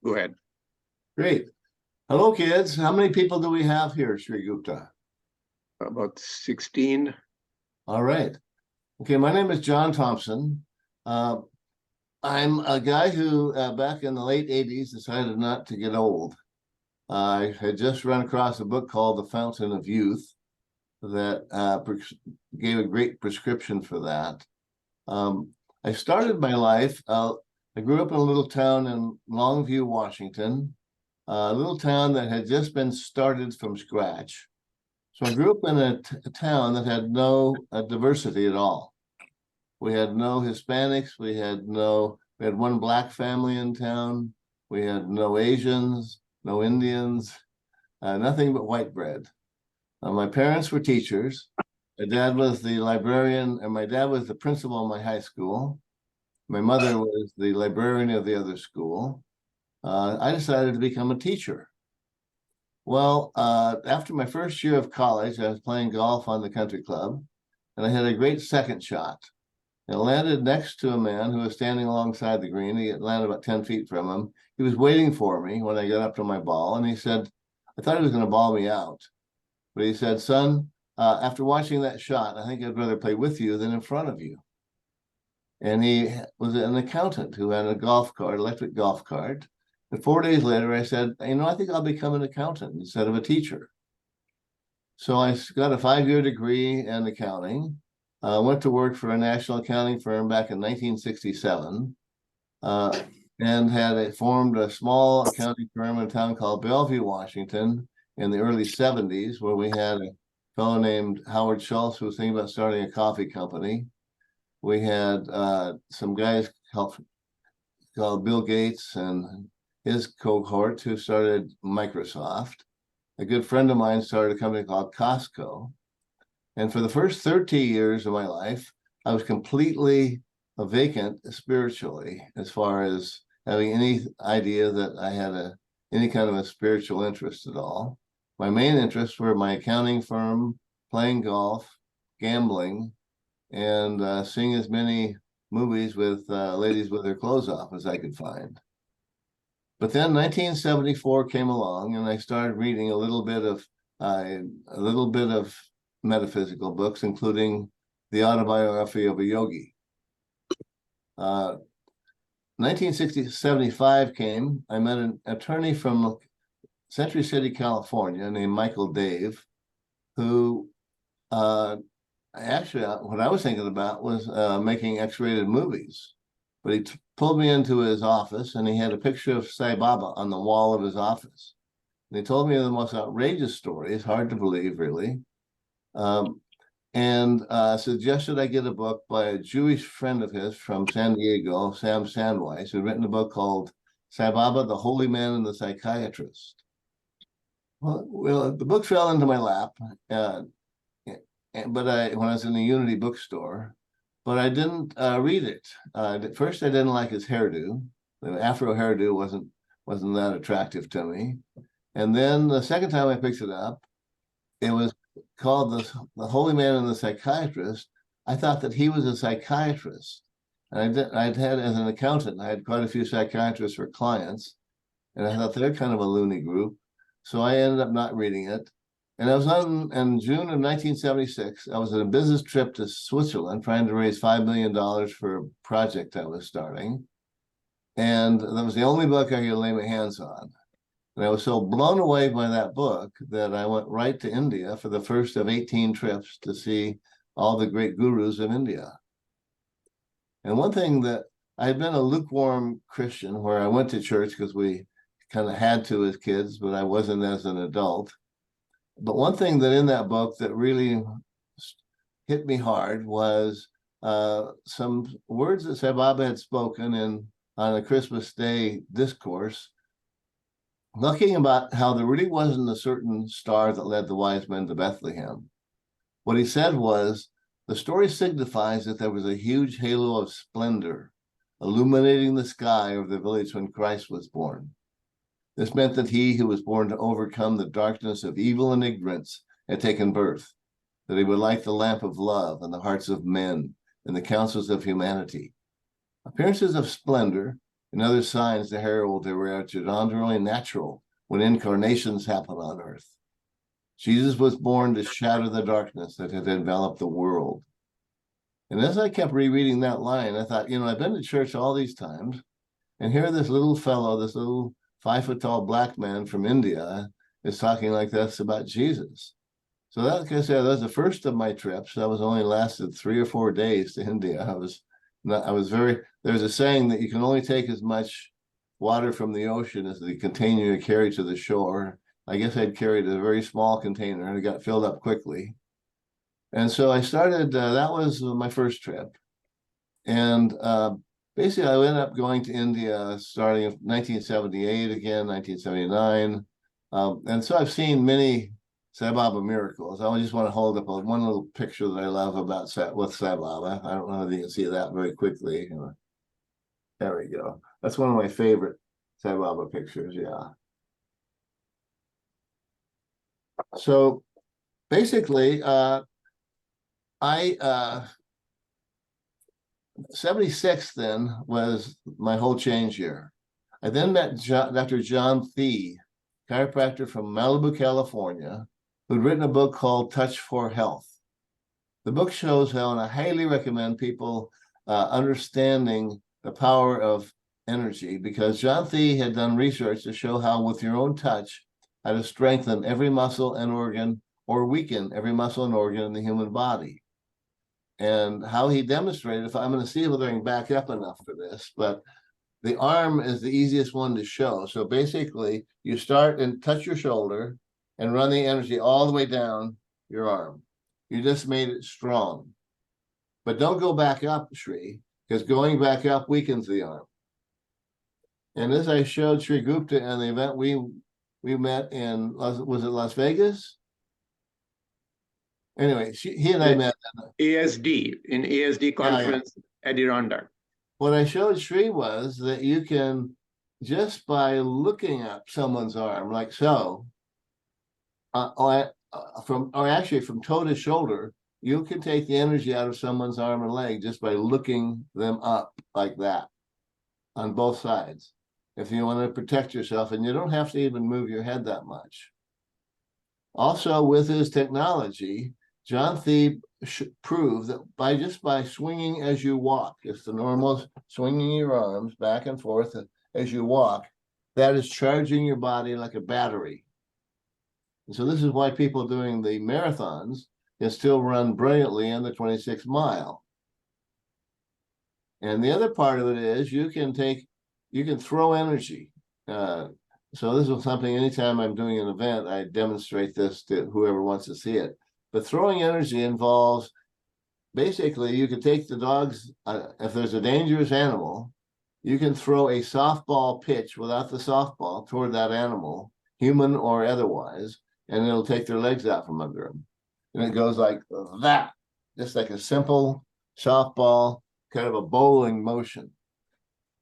Go ahead. Great. Hello, kids. How many people do we have here, Sri Gupta? About 16. All right. Okay, my name is John Thompson. I'm a guy who, back in the late 80s, decided not to get old. I had just run across a book called The Fountain of Youth that gave a great prescription for that. I started my life, I grew up in a little town in Longview, Washington, a little town that had just been started from scratch. So I grew up in a town that had no diversity at all. We had no Hispanics. We had one black family in town. We had no Asians, no Indians, nothing but white bread. My parents were teachers. My dad was the librarian, and my dad was the principal of my high school. My mother was the librarian of the other school. I decided to become a teacher. Well, after my first year of college, I was playing golf on the country club, and I had a great second shot. It landed next to a man who was standing alongside the green. It landed about 10 feet from him. He was waiting for me when I got up to my ball, and he said, I thought he was going to ball me out. But he said, son, after watching that shot, I think I'd rather play with you than in front of you. And he was an accountant who had a golf cart, electric golf cart. And 4 days later, I said, I think I'll become an accountant instead of a teacher. So I got a 5-year degree in accounting. Went to work for a national accounting firm back in 1967, and had formed a small accounting firm in a town called Bellevue, Washington, in the early 70s, where we had a fellow named Howard Schultz who was thinking about starting a coffee company. We had some guys called Bill Gates and his cohort who started Microsoft. A good friend of mine started a company called Costco. And for the first 30 years of my life, I was completely vacant spiritually, as far as having any idea that I had any kind of a spiritual interest at all. My main interests were my accounting firm, playing golf, gambling, and seeing as many movies with ladies with their clothes off as I could find. But then 1974 came along, and I started reading a little bit of metaphysical books, including the autobiography of a yogi. 1975 came. I met an attorney from Century City, California, named Michael Dave, who actually, what I was thinking about was making X-rated movies. But he pulled me into his office, and he had a picture of Sai Baba on the wall of his office. And he told me the most outrageous stories, hard to believe, really. And suggested I get a book by a Jewish friend of his from San Diego, Sam Sandweiss, who'd written a book called Sai Baba, the Holy Man and the Psychiatrist. Well, the book fell into my lap, but when I was in the Unity bookstore, but I didn't read it. At first, I didn't like his hairdo. The Afro hairdo wasn't that attractive to me. And then the second time I picked it up, it was called the Holy Man and the Psychiatrist. I thought that he was a psychiatrist. And I'd had, as an accountant, I had quite a few psychiatrists for clients. And I thought they're kind of a loony group. So I ended up not reading it. And I was in June of 1976, I was on a business trip to Switzerland trying to raise $5 million for a project I was starting. And that was the only book I could lay my hands on. And I was so blown away by that book that I went right to India for the first of 18 trips to see all the great gurus of India. And one thing that I had been a lukewarm Christian, where I went to church because we kind of had to as kids, but I wasn't as an adult. But one thing that in that book that really hit me hard was some words that Sai Baba had spoken on a Christmas Day discourse, talking about how there really wasn't a certain star that led the wise men to Bethlehem. What he said was, the story signifies that there was a huge halo of splendor illuminating the sky of the village when Christ was born. This meant that he who was born to overcome the darkness of evil and ignorance had taken birth, that he would light the lamp of love in the hearts of men and the counsels of humanity. Appearances of splendor and other signs to herald their attitude on really natural when incarnations happen on earth. Jesus was born to shatter the darkness that had enveloped the world. And as I kept rereading that line, I thought, I've been to church all these times, and here this little fellow, this little 5-foot-tall black man from India is talking like this about Jesus. So that, like I said, that was the first of my trips. That was only lasted 3 or 4 days to India. There's a saying that you can only take as much water from the ocean as the container you carry to the shore. I guess I'd carried a very small container and it got filled up quickly. And so I started, that was my first trip. And basically I ended up going to India starting in 1978 again, 1979. And so I've seen many Sai Baba miracles. I just want to hold up one little picture that I love about with Sai Baba. I don't know if you can see that very quickly. There we go. That's one of my favorite Sai Baba pictures, yeah. So basically, 76 then was my whole change year. I then met Dr. John Thie, chiropractor from Malibu, California, who'd written a book called Touch for Health. The book shows how, and I highly recommend people understanding the power of energy, because John Thie had done research to show how with your own touch, how to strengthen every muscle and organ or weaken every muscle and organ in the human body. And how he demonstrated, if I'm going to see if I can back up enough for this, but the arm is the easiest one to show. So basically, you start and touch your shoulder and run the energy all the way down your arm. You just made it strong. But don't go back up, Sri, because going back up weakens the arm. And as I showed Sri Gupta in the event we met in, was it Las Vegas? Anyway, he and I met. ASD conference, Adirondack. What I showed Sri was that you can, just by looking at someone's arm, like so, from toe to shoulder, you can take the energy out of someone's arm and leg just by looking them up like that on both sides. If you want to protect yourself, and you don't have to even move your head that much. Also, with his technology, John Thie proved that by swinging as you walk, it's the normal swinging your arms back and forth as you walk, that is charging your body like a battery. And so this is why people doing the marathons can still run brilliantly in the 26-mile. And the other part of it is you can throw energy. So this is something, anytime I'm doing an event, I demonstrate this to whoever wants to see it. But throwing energy involves, basically, you can take the dogs, if there's a dangerous animal, you can throw a softball pitch without the softball toward that animal, human or otherwise, and it'll take their legs out from under them. And it goes like that, just like a simple softball, kind of a bowling motion.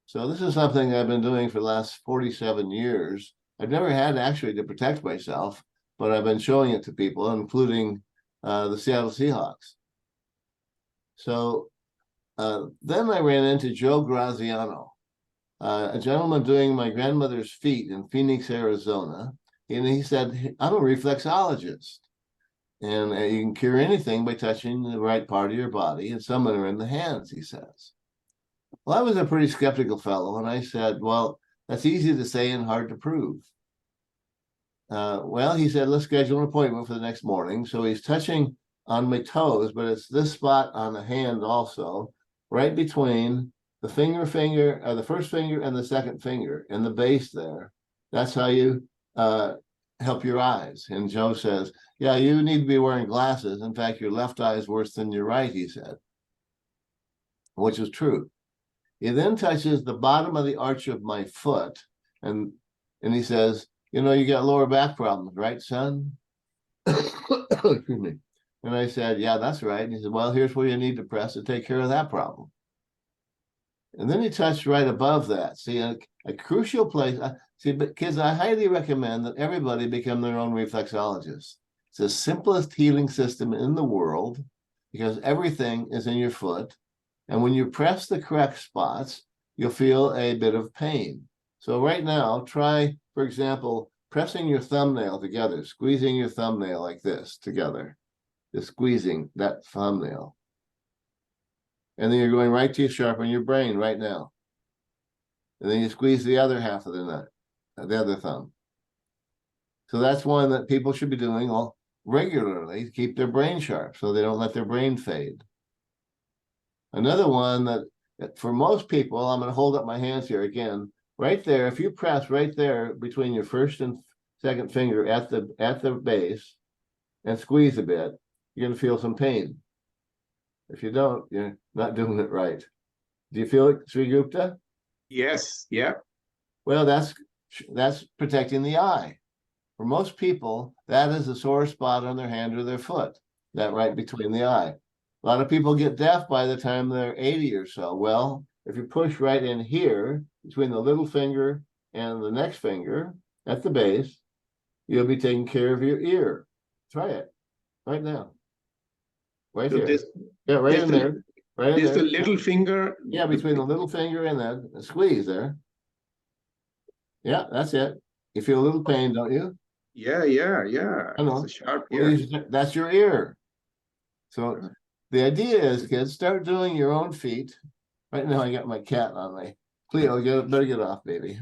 So this is something I've been doing for the last 47 years. I've never had actually to protect myself, but I've been showing it to people, including the Seattle Seahawks. So then I ran into Joe Graziano, a gentleman doing my grandmother's feet in Phoenix, Arizona. And he said, I'm a reflexologist. And you can cure anything by touching the right part of your body, and some are in the hands, he says. Well, I was a pretty skeptical fellow, and I said, well, that's easy to say and hard to prove. Well, he said, let's schedule an appointment for the next morning. So he's touching on my toes, but it's this spot on the hand also, right between the the first finger and the second finger, in the base there. That's how you help your eyes. And Joe says, yeah, you need to be wearing glasses. In fact, your left eye is worse than your right, he said, which is true. He then touches the bottom of the arch of my foot, and he says, you got lower back problems, right, son? Excuse me. And I said, yeah, that's right. And he said, well, here's where you need to press to take care of that problem. And then he touched right above that. See, a crucial place. But kids, I highly recommend that everybody become their own reflexologist. It's the simplest healing system in the world because everything is in your foot. And when you press the correct spots, you'll feel a bit of pain. So right now, try, for example, pressing your thumbnail together, squeezing your thumbnail like this together, just squeezing that thumbnail. And then you're going right to sharpen your brain right now. And then you squeeze the other half of the nut, the other thumb. So that's one that people should be doing all regularly to keep their brain sharp so they don't let their brain fade. Another one that for most people, I'm going to hold up my hands here again, right there. If you press right there between your first and second finger at the base and squeeze a bit, you're going to feel some pain. If you don't, you're not doing it right. Do you feel it, Sri Gupta? Yes, yeah. Well, that's protecting the eye. For most people, that is a sore spot on their hand or their foot, that right between the eye. A lot of people get deaf by the time they're 80 or so. Well, if you push right in here, between the little finger and the next finger at the base, you'll be taking care of your ear. Try it right now. Right So here. Yeah, right in there. Right in this there. the little finger. Yeah, between the little finger and that squeeze there. Yeah, that's it. You feel a little pain, don't you? Yeah. I know. It's a sharp Well, ear. that's your ear. So the idea is, kids, start doing your own feet. Right now, I got my cat on me. Cleo, better get off, baby.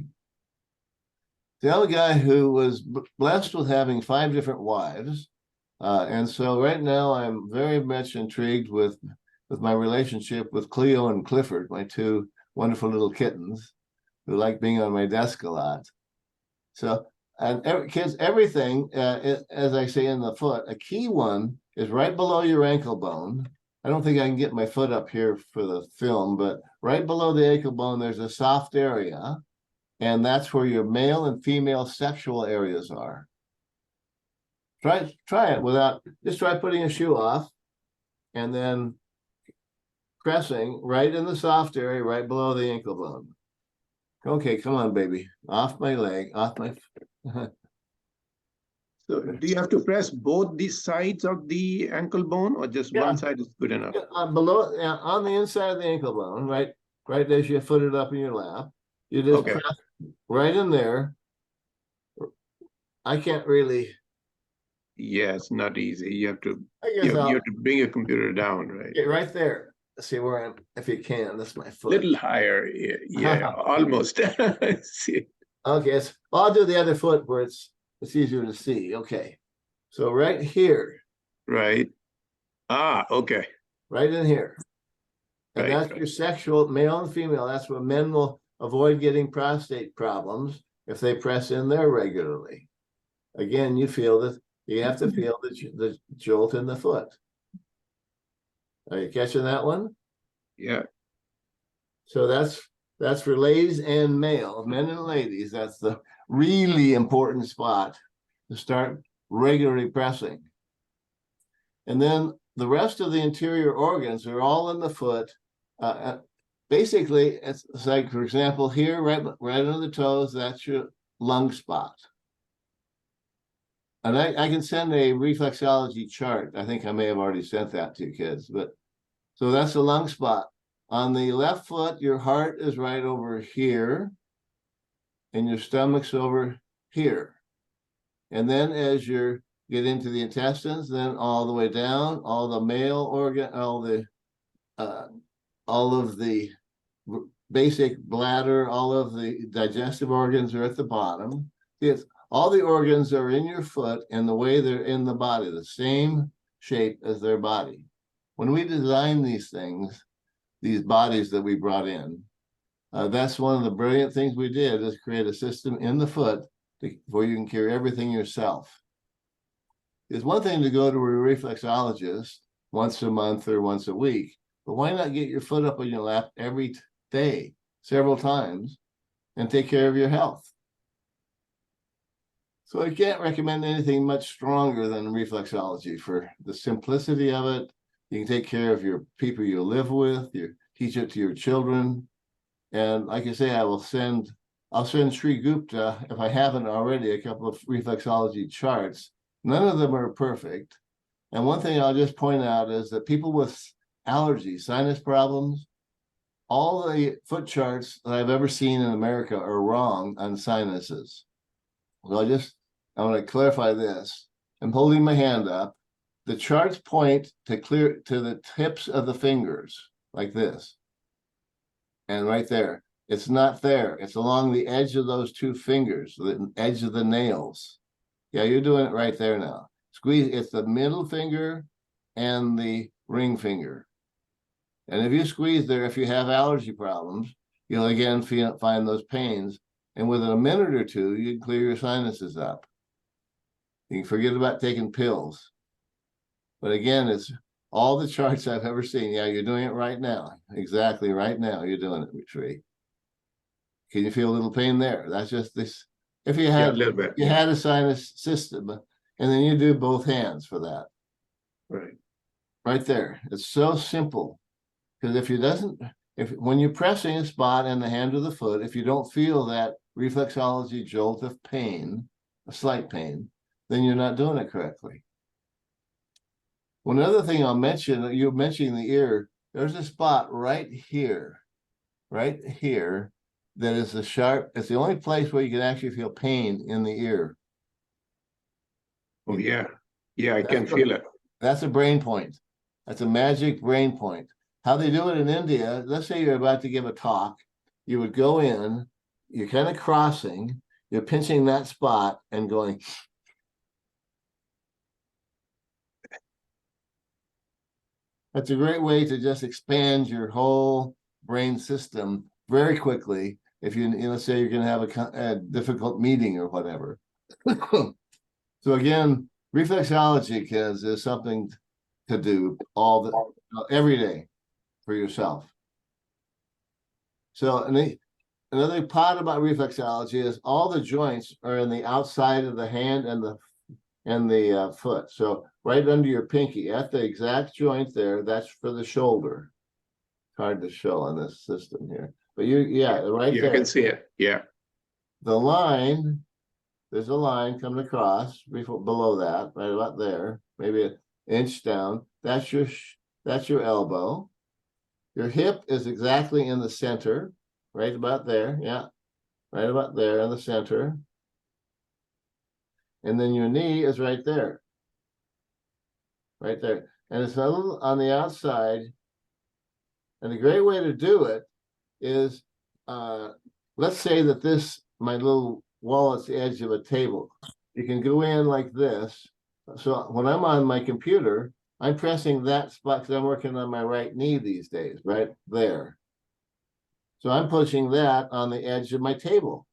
The other guy who was blessed with having 5 different wives. And so right now, I'm very much intrigued with my relationship with Cleo and Clifford, my 2 wonderful little kittens who like being on my desk a lot. So, and kids, everything, as I say in the foot, a key one is right below your ankle bone. I don't think I can get my foot up here for the film, but right below the ankle bone, there's a soft area, and that's where your male and female sexual areas are. Try it without, just try putting a shoe off and then pressing right in the soft area, right below the ankle bone. Okay, come on, baby. Off my leg, off my. So do you have to press both the sides of the ankle bone, or just one side is good enough? Below, on the inside of the ankle bone, right as you put it up in your lap, you just press right in there. I can't really. Yeah, it's not easy. You have to. You have to bring your computer down, right? Get right there. See where I'm. If you can, that's my foot. Little higher, yeah, almost. See. Okay, I'll do the other foot where it's easier to see. Okay, so right here. Right. Okay. Right in here. And that's your sexual, male and female. That's what men will avoid getting prostate problems if they press in there regularly. Again, you feel that you have to feel the jolt in the foot. Are you catching that one? Yeah. So that's for ladies and male, men and ladies. That's the really important spot to start regularly pressing. And then the rest of the interior organs are all in the foot. Basically, it's like, for example, here, right under the toes, that's your lung spot. And I can send a reflexology chart. I think I may have already sent that to you kids, but so that's the lung spot. On the left foot, your heart is right over here, and your stomach's over here. And then as you get into the intestines, then all the way down, all the male organ, all of the basic bladder, all of the digestive organs are at the bottom. It's all the organs are in your foot and the way they're in the body, the same shape as their body. When we design these things, these bodies that we brought in, that's one of the brilliant things we did, is create a system in the foot where you can carry everything yourself. It's one thing to go to a reflexologist once a month or once a week, but why not get your foot up on your lap every day, several times, and take care of your health? So I can't recommend anything much stronger than reflexology for the simplicity of it. You can take care of your people you live with, you teach it to your children. And like I say, I'll send Sri Gupta, if I haven't already, a couple of reflexology charts. None of them are perfect. And one thing I'll just point out is that people with allergies, sinus problems, all the foot charts that I've ever seen in America are wrong on sinuses. Well, I want to clarify this. I'm holding my hand up. The charts point to the tips of the fingers, like this. And right there. It's not there. It's along the edge of those two fingers, the edge of the nails. Yeah, you're doing it right there now. Squeeze, it's the middle finger and the ring finger. And if you squeeze there, if you have allergy problems, you'll again find those pains. And within a minute or two, you can clear your sinuses up. You can forget about taking pills. But again, it's all the charts I've ever seen. Yeah, you're doing it right now. Exactly right now, you're doing it, Retreat. Can you feel a little pain there? That's just this. If you had, a little bit, you had a sinus system, and then you do both hands for that. Right. Right there. It's so simple. Because when you're pressing a spot in the hand or the foot, if you don't feel that reflexology jolt of pain, a slight pain, then you're not doing it correctly. One other thing I'll mention, you're mentioning the ear, there's a spot right here, that is it's the only place where you can actually feel pain in the ear. Oh, yeah. Yeah, I can feel it. That's a brain point. That's a magic brain point. How they do it in India, let's say you're about to give a talk, you would go in, you're kind of crossing, you're pinching that spot and going. That's a great way to just expand your whole brain system very quickly. If let's say you're going to have a difficult meeting or whatever. So again, reflexology, kids, is something to do every day for yourself. So another part about reflexology is all the joints are in the outside of the hand and the foot. So right under your pinky, at the exact joint there, that's for the shoulder. It's hard to show on this system here, but right there. You can see it. Yeah. The line, there's a line coming across below that, right about there, maybe an inch down. That's your elbow. Your hip is exactly in the center, right about there. Yeah, right about there in the center. And then your knee is right there. Right there. And it's a little on the outside. And a great way to do it is, let's say that my little wallet's the edge of a table. You can go in like this. So when I'm on my computer, I'm pressing that spot because I'm working on my right knee these days, right there. So I'm pushing that on the edge of my table,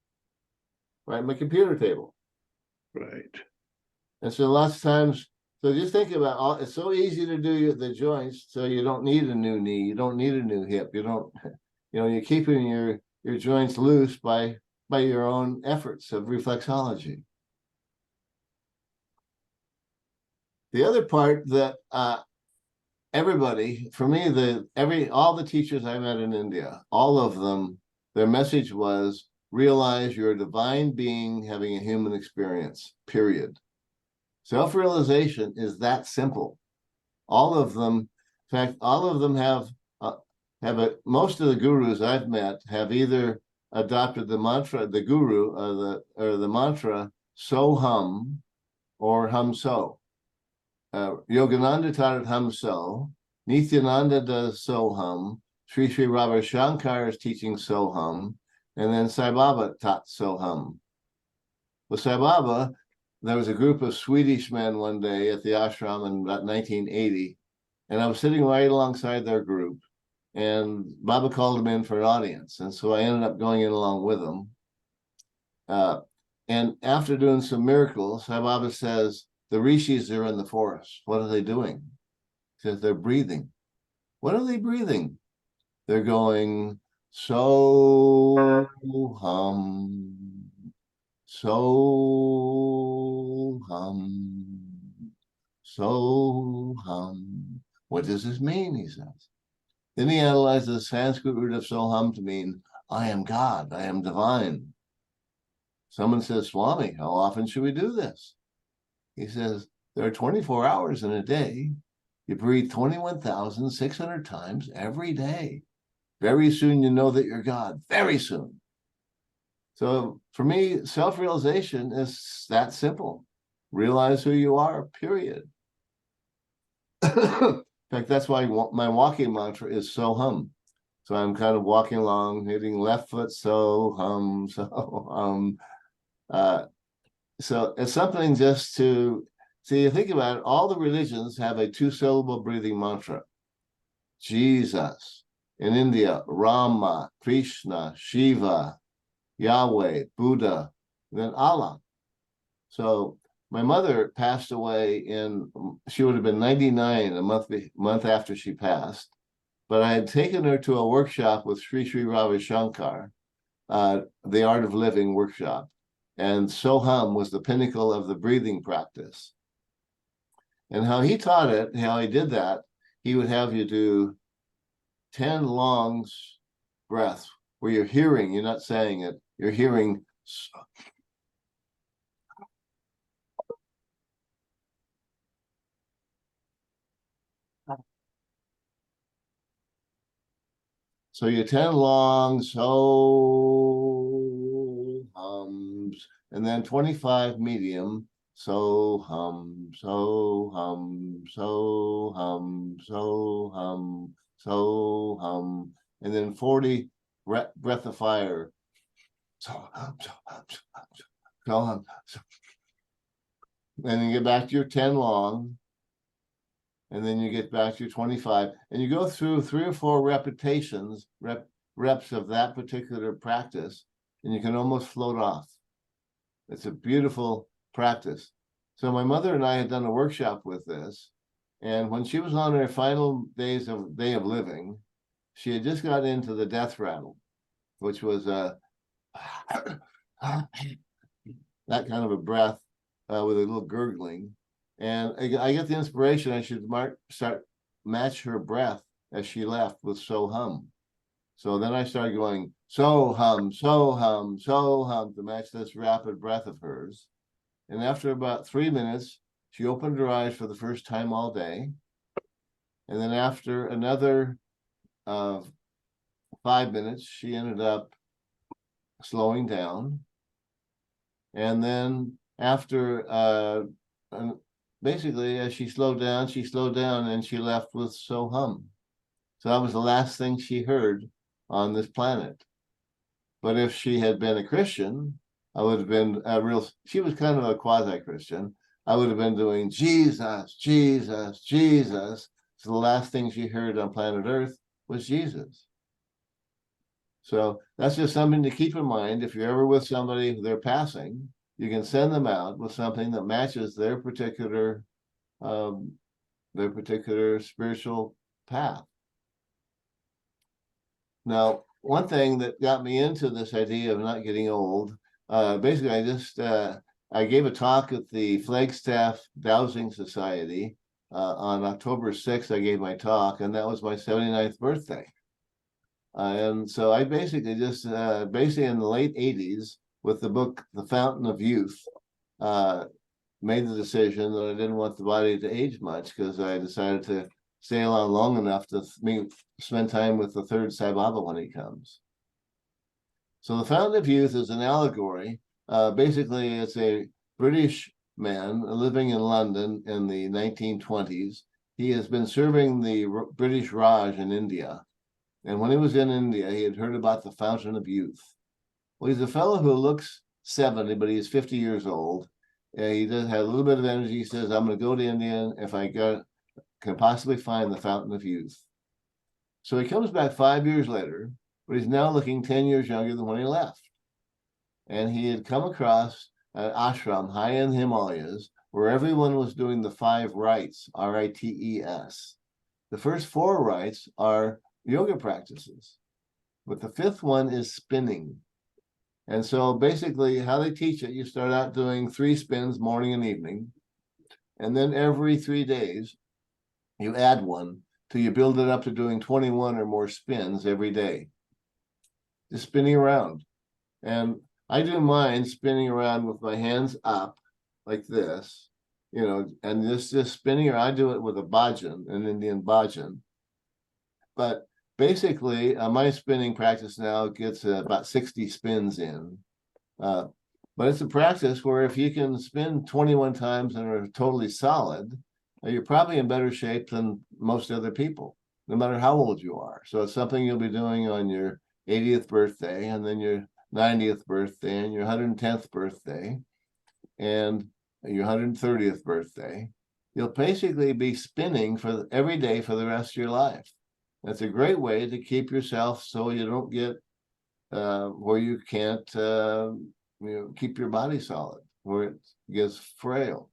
right, my computer table. Right. And so lots of times, so just think about it's so easy to do the joints, so you don't need a new knee, you don't need a new hip, you're keeping your joints loose by your own efforts of reflexology. The other part that everybody, for me, all the teachers I met in India, all of them, their message was realize you're a divine being having a human experience, period. Self-realization is that simple. All of them, in fact, all of them most of the gurus I've met have either adopted the mantra, the guru, or the mantra, so hum or hum so. Yogananda taught it hum so, Nityananda does so hum, Sri Sri Ravi Shankar is teaching so hum, and then Sai Baba taught so hum. With Sai Baba, there was a group of Swedish men one day at the ashram in about 1980, and I was sitting right alongside their group, and Baba called them in for an audience, and so I ended up going in along with them. And after doing some miracles, Sai Baba says, the rishis are in the forest. What are they doing? He says, they're breathing. What are they breathing? They're going, so hum, so hum, so hum. What does this mean? He says. Then he analyzes the Sanskrit root of so hum to mean, I am God, I am divine. Someone says, Swami, how often should we do this? He says, there are 24 hours in a day. You breathe 21,600 times every day. Very soon you know that you're God. Very soon. So for me, self-realization is that simple. Realize who you are, period. In fact, that's why my walking mantra is so hum. So I'm kind of walking along, hitting left foot, so hum, so hum. So it's something just to see. You think about it, all the religions have a 2-syllable breathing mantra. Jesus. In India, Rama, Krishna, Shiva, Yahweh, Buddha, then Allah. So my mother passed away she would have been 99 a month after she passed. But I had taken her to a workshop with Sri Ravi Shankar, the Art of Living workshop. And Soham was the pinnacle of the breathing practice. And how he taught it, how he did that, he would have you do 10 longs breaths where you're hearing, you're not saying it, you're hearing. So your 10 longs, so hums, and then 25 medium, so hum, so hum, so hum, so hum, so hum, and then 40 breath of fire. So hum, so hum, so hum, so hum, so. And then you get back to your 10 long, and then you get back to your 25, and you go through 3 or 4 repetitions, reps of that particular practice, and you can almost float off. It's a beautiful practice. So my mother and I had done a workshop with this, and when she was on her final day of living, she had just got into the death rattle, which was that kind of a breath with a little gurgling. And I get the inspiration I should match her breath as she left with so hum. So then I started going so hum, so hum, so hum to match this rapid breath of hers. And after about 3 minutes, she opened her eyes for the first time all day. And then after another 5 minutes, she ended up slowing down. And then after basically, as she slowed down, and she left with so hum. So that was the last thing she heard on this planet. But if she had been a Christian, I would have been she was kind of a quasi-Christian. I would have been doing Jesus, Jesus, Jesus. So the last thing she heard on planet Earth was Jesus. So that's just something to keep in mind. If you're ever with somebody who they're passing, you can send them out with something that matches their particular spiritual path. Now, one thing that got me into this idea of not getting old, basically, I gave a talk at the Flagstaff Dowsing Society on October 6th. I gave my talk, and that was my 79th birthday. And so I basically just basically in the late 80s with the book The Fountain of Youth made the decision that I didn't want the body to age much, because I decided to stay along long enough to spend time with the third Sai Baba when he comes. So The Fountain of Youth is an allegory. Basically, it's a British man living in London in the 1920s. He has been serving the British Raj in India. And when he was in India, he had heard about the Fountain of Youth. Well, he's a fellow who looks 70, but he's 50 years old. He does have a little bit of energy. He says, I'm going to go to India if I can possibly find the Fountain of Youth. So he comes back 5 years later, but he's now looking 10 years younger than when he left. And he had come across an ashram high in the Himalayas where everyone was doing the 5 rites, R-I-T-E-S. The first 4 rites are yoga practices, but the 5th one is spinning. And so basically how they teach it, you start out doing 3 spins morning and evening, and then every 3 days you add one till you build it up to doing 21 or more spins every day, just spinning around. And I do mine spinning around with my hands up like this, and just spinning around. I do it with a bhajan, an Indian bhajan. But basically, my spinning practice now gets about 60 spins in. But it's a practice where if you can spin 21 times and are totally solid, you're probably in better shape than most other people, no matter how old you are. So it's something you'll be doing on your 80th birthday, and then your 90th birthday, and your 110th birthday, and your 130th birthday. You'll basically be spinning for every day for the rest of your life. That's a great way to keep yourself so you don't get where you can't keep your body solid, where it gets frail.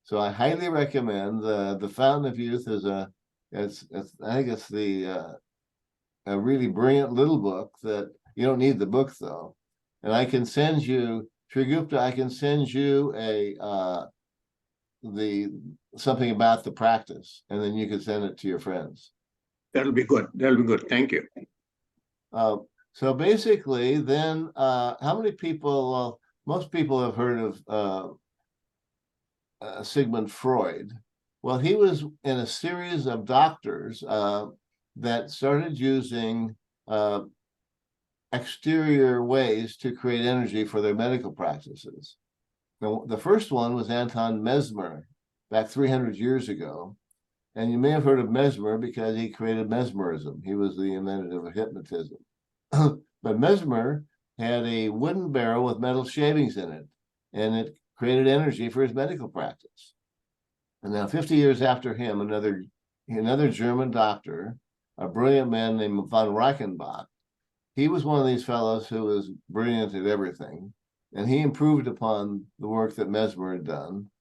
So I highly recommend the Fountain of Youth is I think it's the a really brilliant little book that you don't need the book though, and I can send you, Sri Gupta, I can send you something about the practice, and then you can send it to your friends. That'll be good. That'll be good. Thank you. So basically, then how many people? Well, most people have heard of Sigmund Freud. Well, he was in a series of doctors that started using exterior ways to create energy for their medical practices. Now, the first one was Anton Mesmer back 300 years ago. And you may have heard of Mesmer because he created mesmerism. He was the inventor of hypnotism. But Mesmer had a wooden barrel with metal shavings in it, and it created energy for his medical practice. And now 50 years after him, another German doctor, a brilliant man named von Reichenbach, he was one of these fellows who was brilliant at everything, and he improved upon the work that Mesmer had done.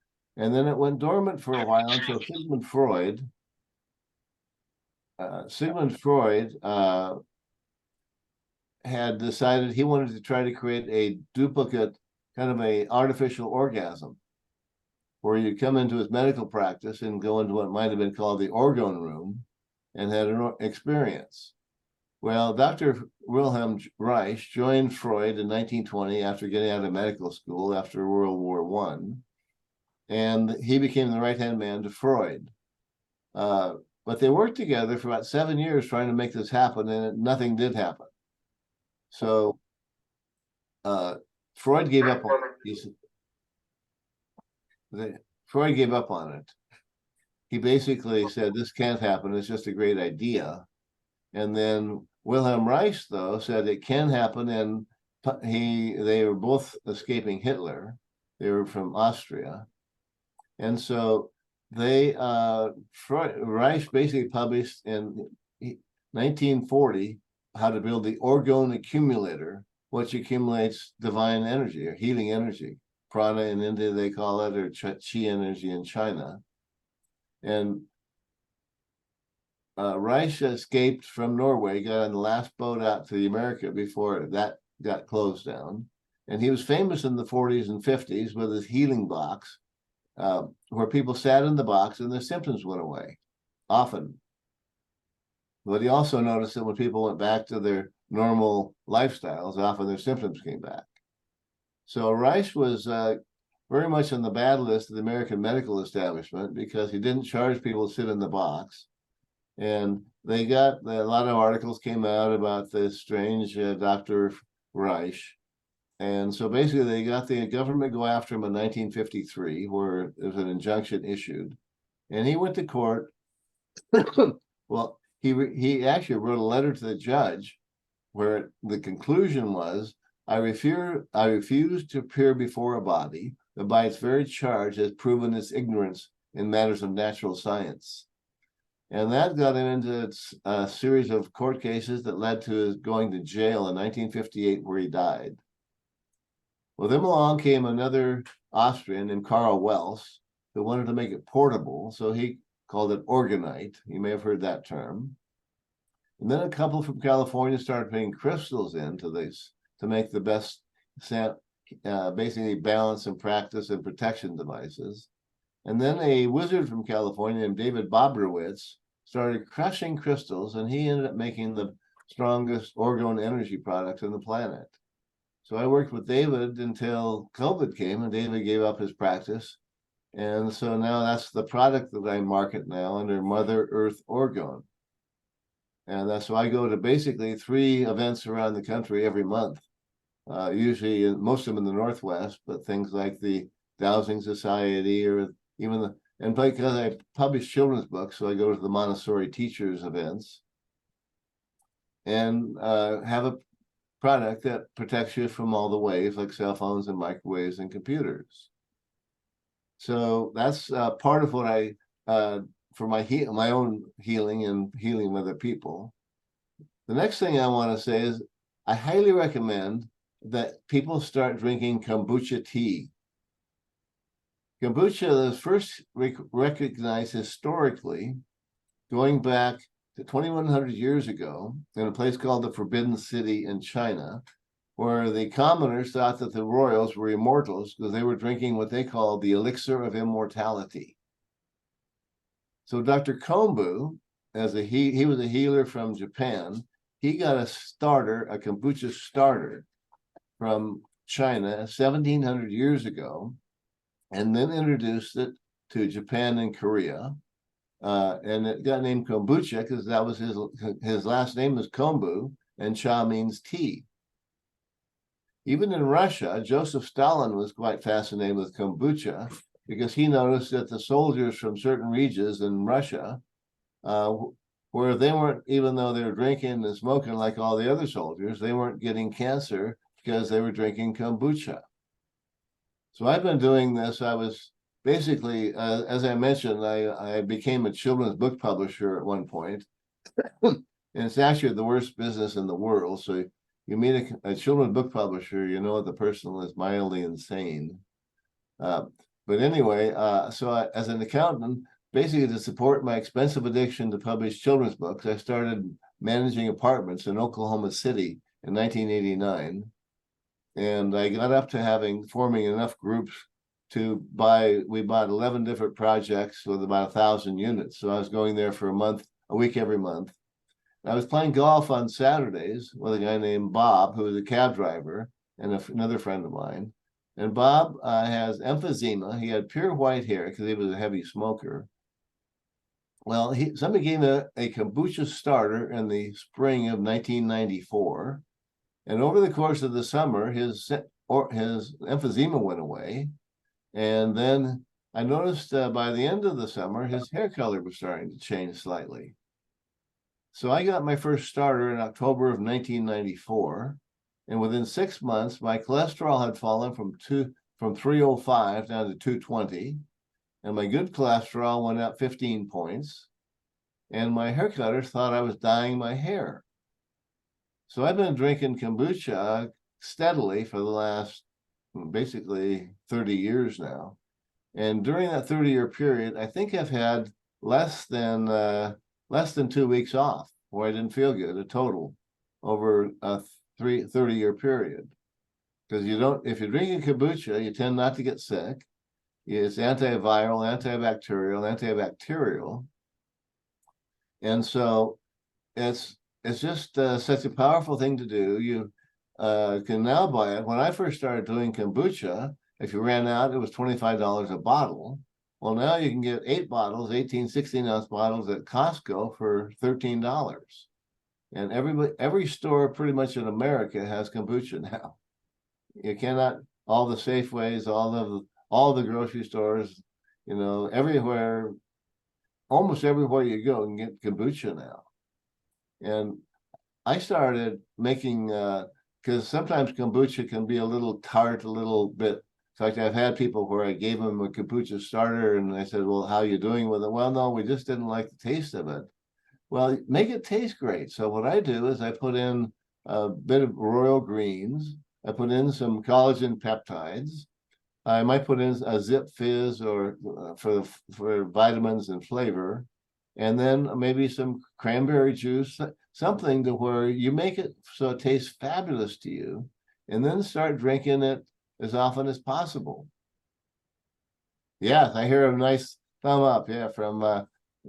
And then it went dormant for a while until Sigmund Freud had decided he wanted to try to create a duplicate, kind of a artificial orgasm, where you come into his medical practice and go into what might have been called the Orgone room and had an experience. Well, Dr. Wilhelm Reich joined Freud in 1920 after getting out of medical school after World War I, and he became the right-hand man to Freud. But they worked together for about 7 years trying to make this happen, and nothing did happen. So Freud gave up on it. Freud gave up on it. He basically said, this can't happen, it's just a great idea. And then Wilhelm Reich, though, said it can happen, and they were both escaping Hitler. They were from Austria. And so Reich basically published in 1940 how to build the Orgone accumulator, which accumulates divine energy or healing energy. Prana in India, they call it, or chi energy in China. And Reich escaped from Norway, got on the last boat out to America before that got closed down. And he was famous in the 40s and 50s with his healing box, where people sat in the box and their symptoms went away, often. But he also noticed that when people went back to their normal lifestyles, often their symptoms came back. So Reich was very much on the bad list of the American medical establishment because he didn't charge people to sit in the box. And they got a lot of articles came out about this strange Dr. Reich. And so basically they got the government go after him in 1953, where there was an injunction issued. And he went to court. Well, he actually wrote a letter to the judge where the conclusion was, I refuse to appear before a body that by its very charge has proven its ignorance in matters of natural science. And that got him into a series of court cases that led to his going to jail in 1958, where he died. Well, then along came another Austrian named Karl Wells, who wanted to make it portable, so he called it Orgonite. You may have heard that term. And then a couple from California started putting crystals into this to make the best, basically balance and practice and protection devices. And then a wizard from California named David Bobrowitz started crushing crystals, and he ended up making the strongest Orgone energy product on the planet. So I worked with David until COVID came, and David gave up his practice. And so now that's the product that I market now under Mother Earth Orgone. And that's why I go to basically 3 events around the country every month. Usually most of them in the Northwest, but things like the Dowsing Society or even the, and because I publish children's books, so I go to the Montessori teachers events and have a product that protects you from all the waves like cell phones and microwaves and computers. So that's part of what I, for my own healing and healing other people. The next thing I want to say is I highly recommend that people start drinking kombucha tea. Kombucha was first recognized historically going back to 2,100 years ago in a place called the Forbidden City in China, where the commoners thought that the royals were immortals because they were drinking what they called the elixir of immortality. So Dr. Kombu, he was a healer from Japan, he got a kombucha starter from China 1,700 years ago, and then introduced it to Japan and Korea. And it got named kombucha because that was his last name was Kombu, and cha means tea. Even in Russia, Joseph Stalin was quite fascinated with kombucha because he noticed that the soldiers from certain regions in Russia, where they weren't, even though they were drinking and smoking like all the other soldiers, they weren't getting cancer because they were drinking kombucha. So I've been doing this. I was basically, as I mentioned, I became a children's book publisher at one point. And it's actually the worst business in the world. So you meet a children's book publisher, you know the person is mildly insane. But anyway, so as an accountant, basically to support my expensive addiction to publish children's books, I started managing apartments in Oklahoma City in 1989. And I got up to forming enough groups to we bought 11 different projects with about 1,000 units. So I was going there for a week every month. I was playing golf on Saturdays with a guy named Bob, who was a cab driver, and another friend of mine. And Bob has emphysema. He had pure white hair because he was a heavy smoker. Well, somebody gave him a kombucha starter in the spring of 1994. And over the course of the summer, his emphysema went away. And then I noticed by the end of the summer, his hair color was starting to change slightly. So I got my first starter in October of 1994. And within 6 months, my cholesterol had fallen from 305 down to 220. And my good cholesterol went up 15 points. And my hair cutters thought I was dyeing my hair. So I've been drinking kombucha steadily for the last basically 30 years now. And during that 30-year period, I think I've had less than 2 weeks off where I didn't feel good, a total over a 30-year period. Because if you're drinking kombucha, you tend not to get sick. It's antiviral, antibacterial. And so it's just such a powerful thing to do. You can now buy it. When I first started doing kombucha, if you ran out, it was $25 a bottle. Well, now you can get 8 bottles, 18, 16-ounce bottles at Costco for $13. And every store pretty much in America has kombucha now. You cannot, all the Safeways, all the grocery stores, everywhere, almost everywhere you go, you can get kombucha now. And I started making, because sometimes kombucha can be a little tart, a little bit. In fact, I've had people where I gave them a kombucha starter and I said, well, how are you doing with it? Well, no, we just didn't like the taste of it. Well, make it taste great. So what I do is I put in a bit of royal greens. I put in some collagen peptides. I might put in a Zip Fizz or for vitamins and flavor. And then maybe some cranberry juice, something to where you make it so it tastes fabulous to you, and then start drinking it as often as possible. Yes, I hear a nice thumb up. Yeah, from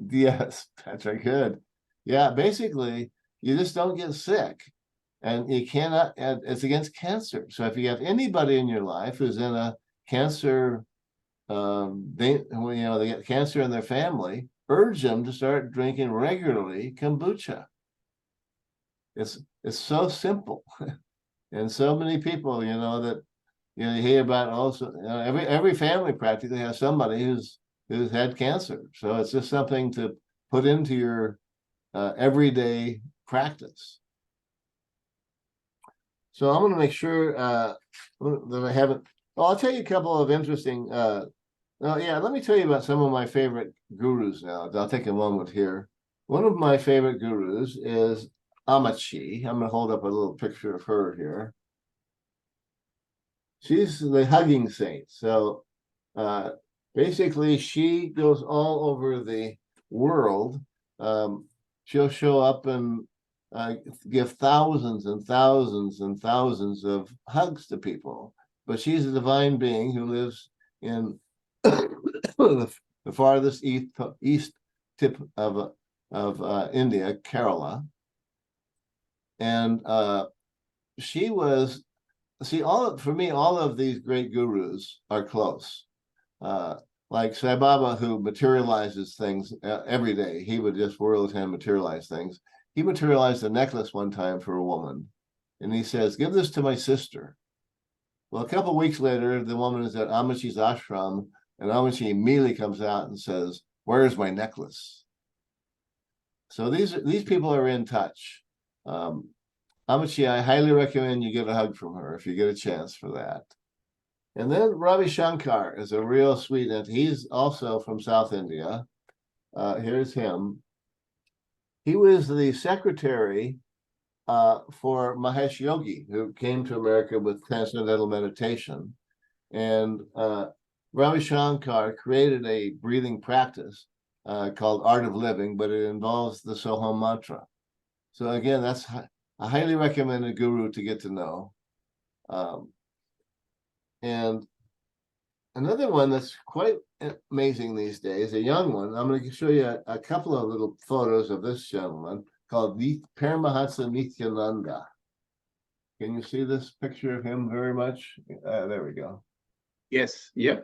yes, Patrick. Good. Yeah, basically, you just don't get sick, and you cannot. It's against cancer. So if you have anybody in your life who's in a cancer, they get cancer in their family, urge them to start drinking regularly kombucha. It's so simple. And so many people, that you hear about also, every family practically has somebody who's had cancer. So it's just something to put into your everyday practice. So I'm going to make sure that I haven't. Well, I'll tell you a couple of interesting. Let me tell you about some of my favorite gurus now. I'll take a moment here. One of my favorite gurus is Amachi. I'm going to hold up a little picture of her here. She's the hugging saint. So basically, she goes all over the world. She'll show up and give thousands and thousands and thousands of hugs to people. But she's a divine being who lives in the farthest east tip of India, Kerala. And she was, for me, all of these great gurus are close. Like Sai Baba, who materializes things every day. He would just whirl his hand, materialize things. He materialized a necklace one time for a woman, and he says, "Give this to my sister." Well, a couple of weeks later, the woman is at Amachi's ashram, and Amachi immediately comes out and says, "Where is my necklace?" So these people are in touch. Amachi, I highly recommend you get a hug from her if you get a chance for that. And then Ravi Shankar is a real sweet, and he's also from South India. Here's him. He was the secretary for Mahesh Yogi, who came to America with transcendental meditation. And Ravi Shankar created a breathing practice called Art of Living, but it involves the Soham mantra. So again, that's a highly recommended guru to get to know. And another one that's quite amazing these days, a young one, I'm going to show you a couple of little photos of this gentleman called Paramahansa Nityananda. Can you see this picture of him very much? There we go. Yes, yeah.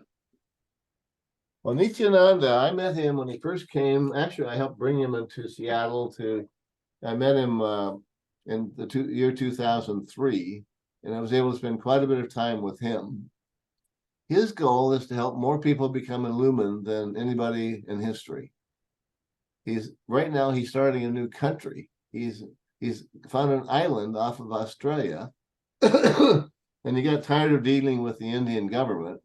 Well, Nityananda, I met him when he first came. Actually, I helped bring him into Seattle I met him in the year 2003, and I was able to spend quite a bit of time with him. His goal is to help more people become illumined than anybody in history. Right now he's starting a new country. He's found an island off of Australia, and he got tired of dealing with the Indian government.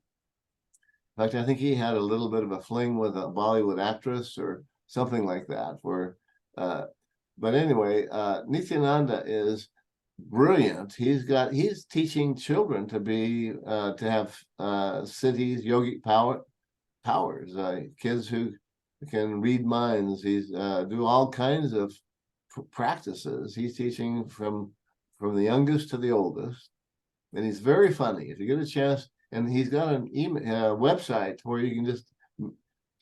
In fact, I think he had a little bit of a fling with a Bollywood actress or something like that. But anyway, Nityananda is brilliant. He's teaching children to have cities, yogic powers, kids who can read minds. He's do all kinds of practices. He's teaching from the youngest to the oldest, and he's very funny. If you get a chance, and he's got an website where you can just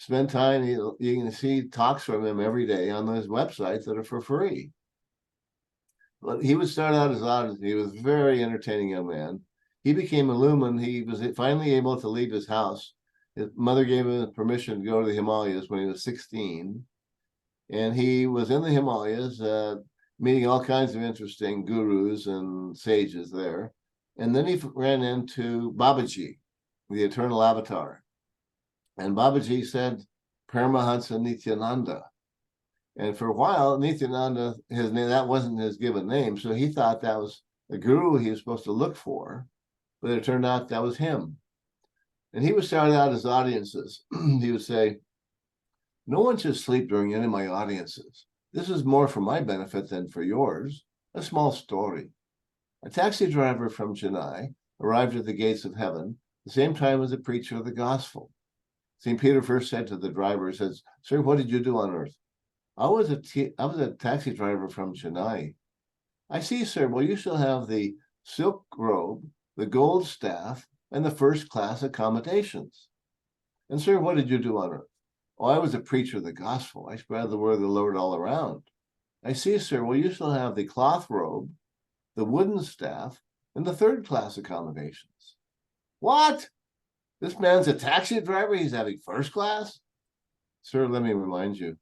spend time. You can see talks from him every day on those websites that are for free. But he would start out as odd. He was a very entertaining young man. He became illumined. He was finally able to leave his house. His mother gave him permission to go to the Himalayas when he was 16. And he was in the Himalayas, meeting all kinds of interesting gurus and sages there. And then he ran into Babaji, the eternal avatar. And Babaji said, Paramahansa Nityananda. And for a while, Nityananda, his name, that wasn't his given name. So he thought that was the guru he was supposed to look for. But it turned out that was him. And he would start out his audiences. He would say, "No one should sleep during any of my audiences. This is more for my benefit than for yours. A small story. A taxi driver from Chennai arrived at the gates of heaven the same time as the preacher of the gospel. St. Peter first said to the driver, says, 'Sir, what did you do on earth?' I was a taxi driver from Chennai. 'I see, sir. Well, you shall have the silk robe, the gold staff, and the first class accommodations.' 'And sir, what did you do on earth?' 'Oh, I was a preacher of the gospel. I spread the word of the Lord all around.' 'I see, sir. Well, you shall have the cloth robe, the wooden staff, and the third class accommodations.' 'What? This man's a taxi driver? He's having first class?' 'Sir, let me remind you.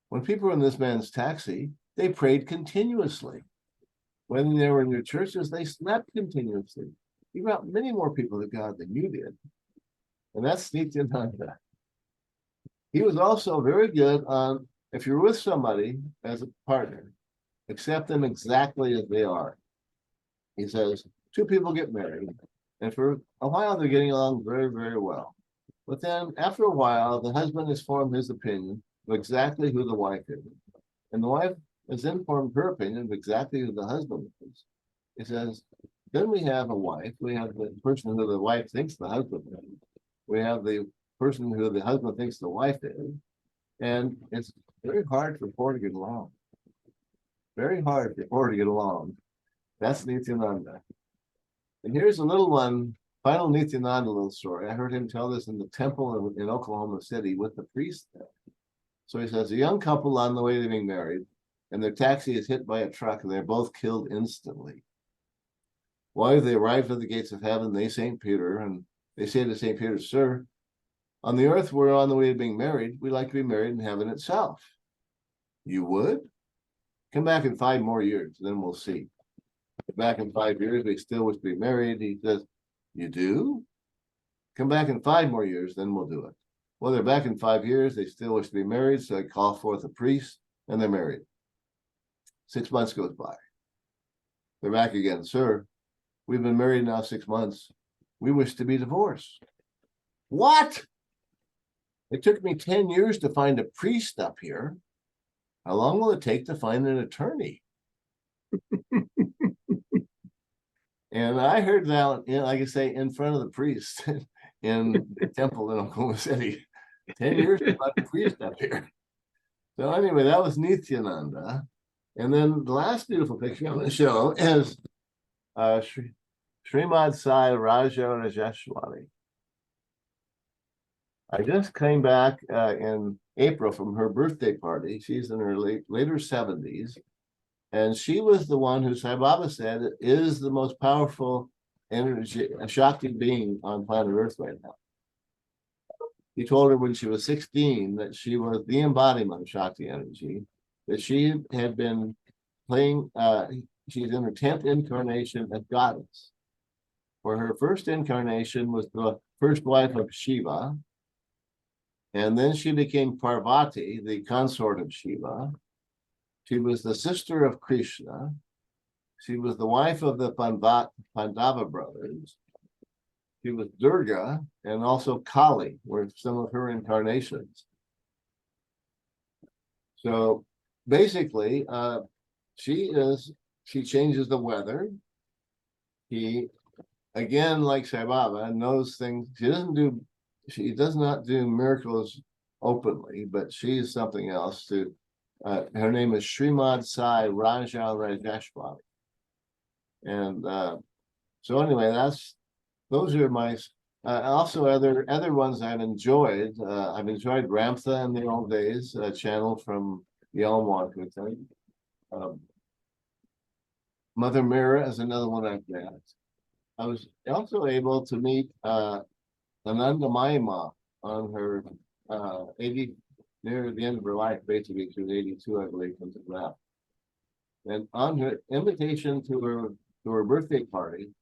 When people were in this man's taxi, they prayed continuously. when they were in your churches, they slept continuously. You brought many more people to God than you did. And that's Nityananda. He was also very good on, if you're with somebody as a partner, accept them exactly as they are. He says, two people get married, and for a while they're getting along very, very well. But then after a while, the husband has formed his opinion of exactly who the wife is. And the wife has then formed her opinion of exactly who the husband is. He says, then we have a wife, we have the person who the wife thinks the husband is. We have the person who the husband thinks the wife is. And it's very hard for four to get along. Very hard for four to get along. That's Nityananda. And here's a little one, final Nityananda little story. I heard him tell this in the temple in Oklahoma City with the priest there. So he says, a young couple on the way to being married, and their taxi is hit by a truck, and they're both killed instantly. While they arrive at the gates of heaven, they St. Peter, and they say to St. Peter, sir, on the earth we're on the way to being married. We'd like to be married in heaven itself. You would? Come back in 5 more years, then we'll see. Back in 5 years, they still wish to be married. He says, you do? Come back in 5 more years, then we'll do it. Well, they're back in 5 years. They still wish to be married. So they call forth a priest and they're married. 6 months goes by. They're back again. Sir, we've been married now 6 months. We wish to be divorced. What? It took me 10 years to find a priest up here. How long will it take to find an attorney? And I heard that, like I say, in front of the priest in the temple in Oklahoma City. 10 years to find a priest up here. So anyway, that was Nityananda. And then the last beautiful picture I'm going to show is Srimad Sai Raja Rajeshwari. I just came back in April from her birthday party. She's in her later 70s. And she was the one who Sai Baba said is the most powerful energy, Shakti being on planet Earth right now. He told her when she was 16 that she was the embodiment of Shakti energy, that she had been playing, she's in her 10th incarnation as goddess. For her first incarnation was the first wife of Shiva. And then she became Parvati, the consort of Shiva. She was the sister of Krishna. She was the wife of the Pandava brothers. She was Durga, and also Kali were some of her incarnations. So basically, she changes the weather. He, again, like Sai Baba, knows things. She does not do miracles openly, but she is something else too. Her name is Srimad Sai Raja Rajeshwari. And so anyway, those are my also other ones I've enjoyed. I've enjoyed Ramtha in the old days, channeled from the Elmwalk. Mother Mira is another one I've met. I was also able to meet Ananda Mayama on her 80, near the end of her life, basically. She was 82, I believe, when she left. And on her invitation to her birthday party,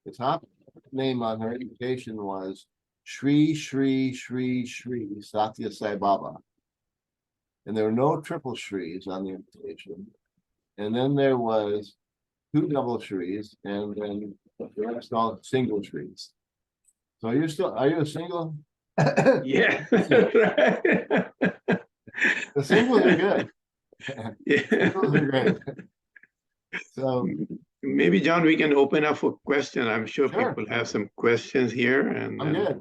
the top name on her invitation was Shri Shri Shri Shri Satya Sai Baba. And there were no triple Shris on the invitation. And then there was 2 double Shris, and then the rest all single Shris. So are you a single? Yeah. The singles are good. Yeah. Singles are great. So maybe, John, we can open up for questions. I'm sure sure. people have some questions here. And I'm good.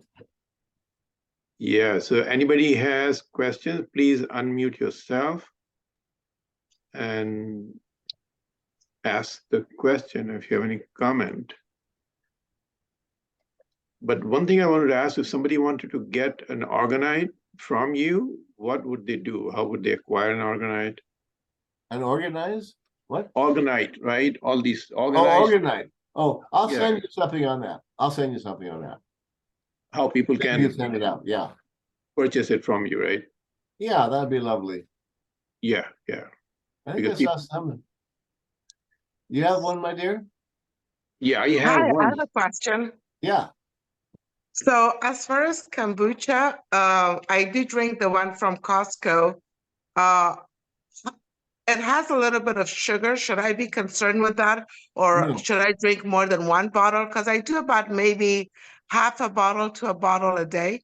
Yeah, so anybody has questions, please unmute yourself and ask the question if you have any comment. But one thing I wanted to ask, if somebody wanted to get an orgonite from you, what would they do? How would they acquire an orgonite? An organize? What? Orgonite, right? All these organized. Oh, organite. Oh, I'll Yeah. send you something on that. I'll send you something on that. How people You can send it out. Yeah. purchase it from you, right? Yeah, that'd be lovely. Yeah, yeah. I think Because I saw some. You have one, my dear? Yeah, I Hi, have I one. have a question. Yeah. So as far as kombucha, I do drink the one from Costco. Uh, it has a little bit of sugar. Should I be concerned with that? Or No. should I drink more than one bottle? Because I do about maybe half a bottle to a bottle a day.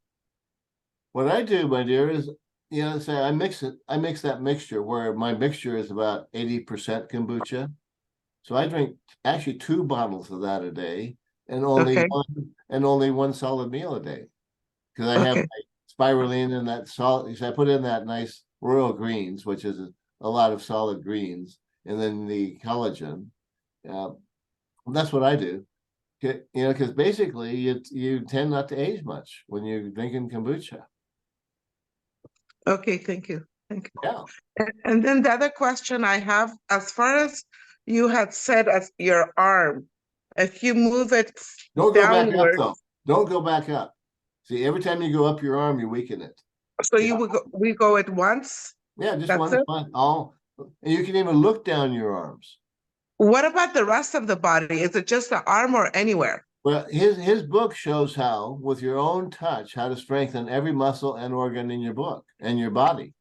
What I do, my dear, is say I mix it. I mix that mixture where my mixture is about 80% kombucha. So I drink actually 2 bottles of that a day, and Okay, only one solid meal a day. Because I have okay. spirulina and that solid. So I put in that nice royal greens, which is a lot of solid greens, and then the collagen. That's what I do. Because basically you tend not to age much when you're drinking kombucha. Okay, thank you. Thank you. Yeah. And then the other question I have, as far as you had said as your arm, if you move it Don't go back up downward, though. Don't go back up. See, every time you go up your arm, you weaken it. so Yeah. we go at once? Yeah, just That's one it? fine. And you can even look down your arms. What about the rest of the body? Is it just the arm or anywhere? Well, his book shows how, with your own touch, how to strengthen every muscle and organ in your book and your body.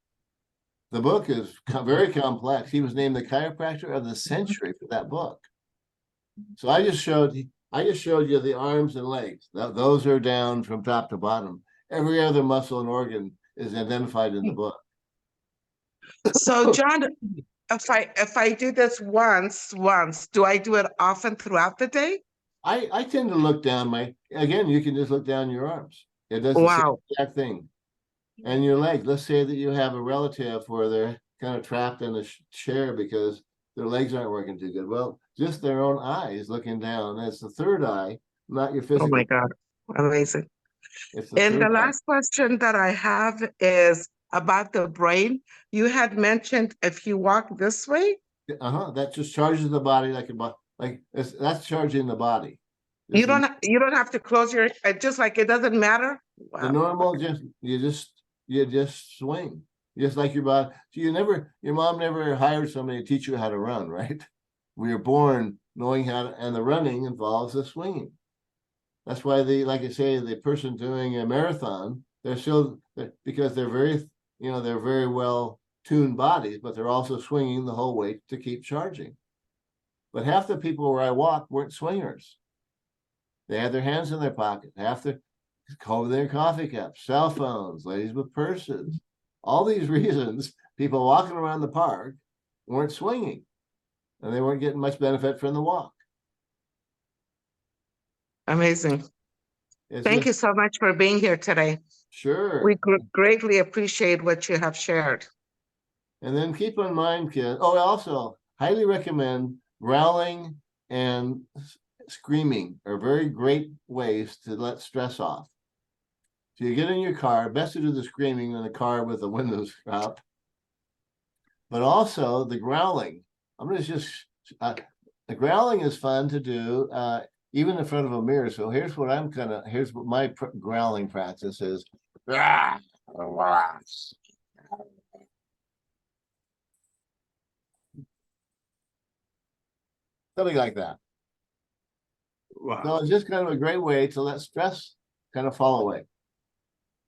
The book is very complex. He was named the chiropractor of the century for that book. So I just showed you the arms and legs. Those are down from top to bottom. Every other muscle and organ is identified in the book. So, John, if I do this once, do I do it often throughout the day? I tend to look down again, you can just look down your arms. It does the same Wow. exact thing. And your legs. Let's say that you have a relative where they're kind of trapped in a chair because their legs aren't working too good. Well, just their own eyes looking down. That's the third eye, not your Oh physical. my God. Amazing. It's the And third the eye. last question that I have is about the brain. You had mentioned if you walk this way, That just charges the body that's charging the body. you don't have to close your just like it doesn't matter. The Wow. normal, you just swing, just like your body. So your mom never hired somebody to teach you how to run, right? We are born knowing how to, and the running involves the swinging. That's why like I say, the person doing a marathon, because they're very well tuned bodies, but they're also swinging the whole weight to keep charging. But half the people where I walked weren't swingers. They had their hands in their pocket, half their coffee cups, cell phones, ladies with purses. All these reasons people walking around the park weren't swinging, and they weren't getting much benefit from the walk. Amazing. Thank you so much for being here today. Sure. We greatly appreciate what you have shared. And then keep in mind, kids. Oh, I also highly recommend growling and screaming are very great ways to let stress off. So you get in your car, best to do the screaming in the car with the windows up. But also the growling. The growling is fun to do, even in front of a mirror. So here's what my growling practice is. Something like that. Wow. So it's just kind of a great way to let stress kind of fall away.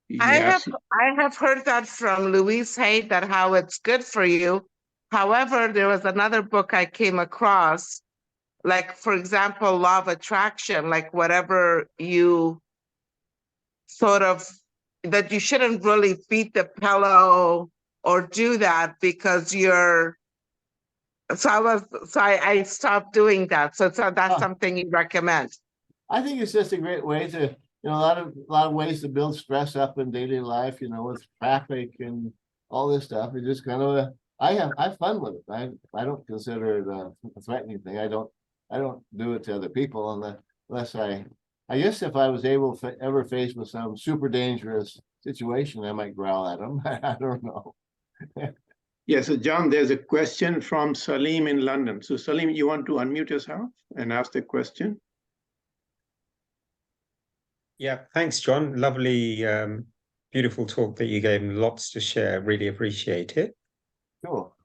Yes. I have heard that from Louise Hay, that how it's good for you. However, there was another book I came across, like, for example, Law of Attraction, like whatever you sort of, that you shouldn't really beat the pillow or do that because I stopped doing that. So that's something you recommend. I think it's just a great way to, a lot of ways to build stress up in daily life, with traffic and all this stuff. It's just kind of I have fun with it. I don't consider it a threatening thing. I don't do it to other people unless I guess if I was ever faced with some super dangerous situation, I might growl at them. I don't know. Yeah, so John, there's a question from Salim in London. So Salim, you want to unmute yourself and ask the question? Yeah, thanks, John. Lovely, beautiful talk that you gave and lots to share. Really appreciate it. Cool.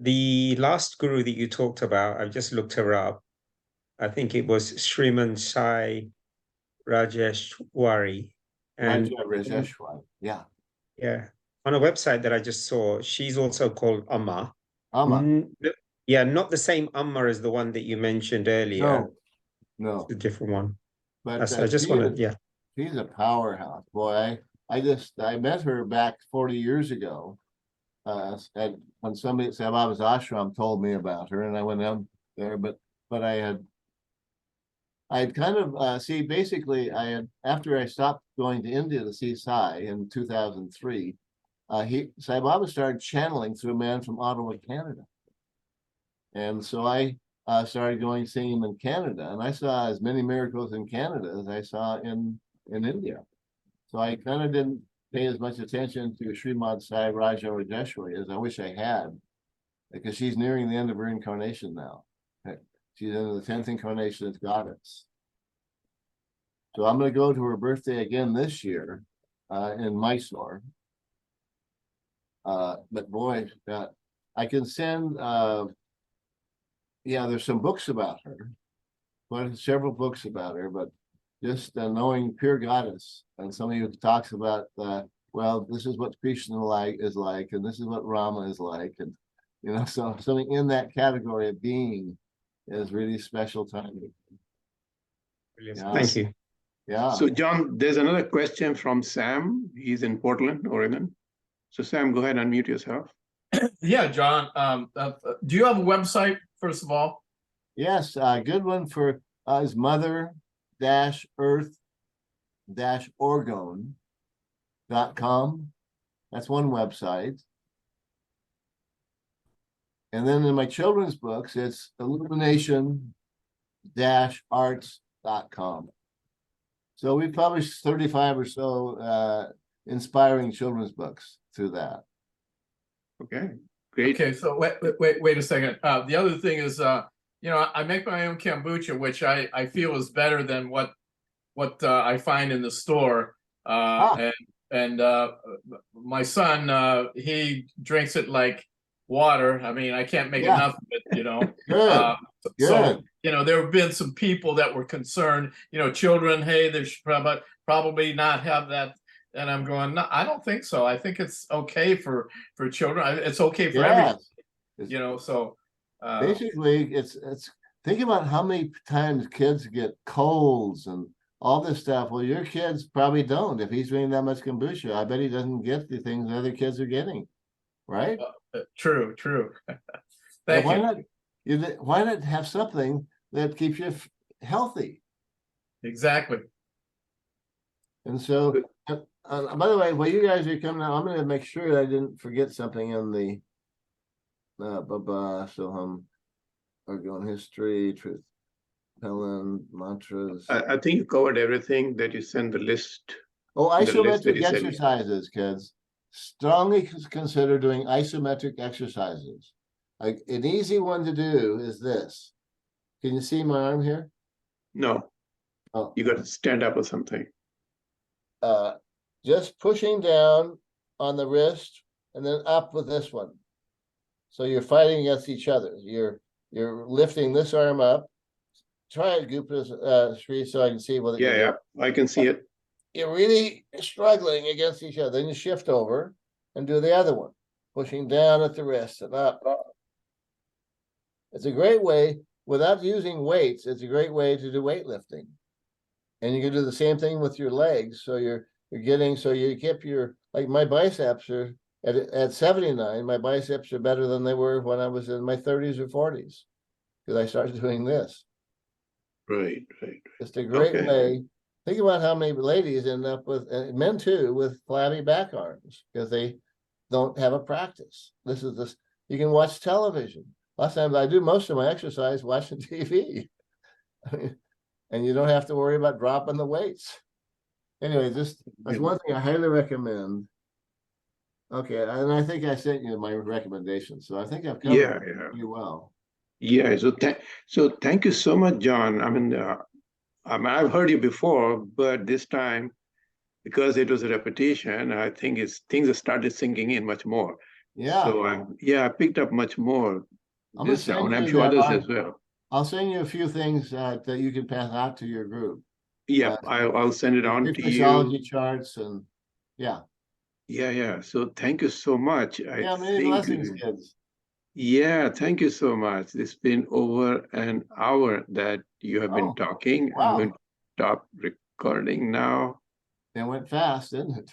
The last guru that you talked about, I've just looked her up. I think it was Sriman Sai Rajeshwari. And Rajeshwari. Yeah. yeah, on a website that I just saw, she's also called Amma. Amma. Yeah, not the same Amma as the one that you mentioned earlier. No. It's a different one. But I just want to, yeah. She's a powerhouse. Boy, I met her back 40 years ago. When somebody at Baba's ashram told me about her, and I went down there, but I'd kind of basically after I stopped going to India to see Sai in 2003, Sai Baba started channeling through a man from Ottawa, Canada. And so I started going seeing him in Canada, and I saw as many miracles in Canada as I saw in India. So I kind of didn't pay as much attention to Srimad Sai Raja Rajeshwari as I wish I had, because she's nearing the end of her incarnation now. She's in the 10th incarnation as goddess. So I'm going to go to her birthday again this year in Mysore. But boy, I can send, there's some books about her, several books about her, but just knowing pure goddess and somebody who talks about, well, this is what Krishna is like, and this is what Rama is like, and so something in that category of being is really special time. Yeah. Thank you. Yeah. So John, there's another question from Sam. He's in Portland, Oregon. So Sam, go ahead and unmute yourself. Yeah, John. Do you have a website, first of all? Yes, a good one for is mother-earth-orgone.com. That's one website. And then in my children's books, it's illumination-arts.com. So we published 35 or so inspiring children's books through that. Okay, great. Okay, so wait a second. The other thing is, I make my own kombucha, which I feel is better than what I find in the store. And my son, he drinks it like water. I mean, I can't make enough of it, Good. So, there have been some people that were concerned, children, hey, they should probably not have that. And I'm going, no, I don't think so. I think it's okay for children. It's okay for everyone, so basically it's think about how many times kids get colds and all this stuff. Well, your kids probably don't. If he's drinking that much kombucha, I bet he doesn't get the things other kids are getting, right? True. Thank you. Why not have something that keeps you healthy? Exactly. And so, by the way, while you guys are coming out, I'm going to make sure that I didn't forget something in the Orgone history, truth, Helen, mantras. I think you covered everything that you sent the list. Oh, isometric exercises, kids. Strongly consider doing isometric exercises. An easy one to do is this. Can you see my arm here? No. Oh. You got to stand up or something. Just pushing down on the wrist and then up with this one. So you're fighting against each other. You're lifting this arm up. Try it, Gupta, Sri, so I can see what it is. Yeah, I can see it. You're really struggling against each other. Then you shift over and do the other one, pushing down at the wrist and up. It's a great way, without using weights, it's a great way to do weightlifting. And you can do the same thing with your legs. So you keep your, like my biceps are at 79, my biceps are better than they were when I was in my 30s or 40s, because I started doing this. Right. It's a great way. Think about how many ladies end up with, and men too, with flabby back arms because they don't have a practice. You can watch television. Last time I do most of my exercise watching TV. And you don't have to worry about dropping the weights. Anyway, that's one thing I highly recommend. Okay, and I think I sent you my recommendations, so I think I've covered it pretty well. Yeah, so thank you so much, John. I mean, I've heard you before, but this time, because it was a repetition, I think things have started sinking in much more. Yeah, So I picked up much more I'm gonna this send round. I'm you sure them. others as well. I'll send you a few things that you can pass out to your group. Yeah, I'll send it on to you. Reflexology charts and yeah. Yeah. So thank you so much. Yeah, many blessings, kids. Yeah, thank you so much. It's been over an hour that you have been Oh, talking. I'm wow. going to stop recording now. It went fast, didn't it?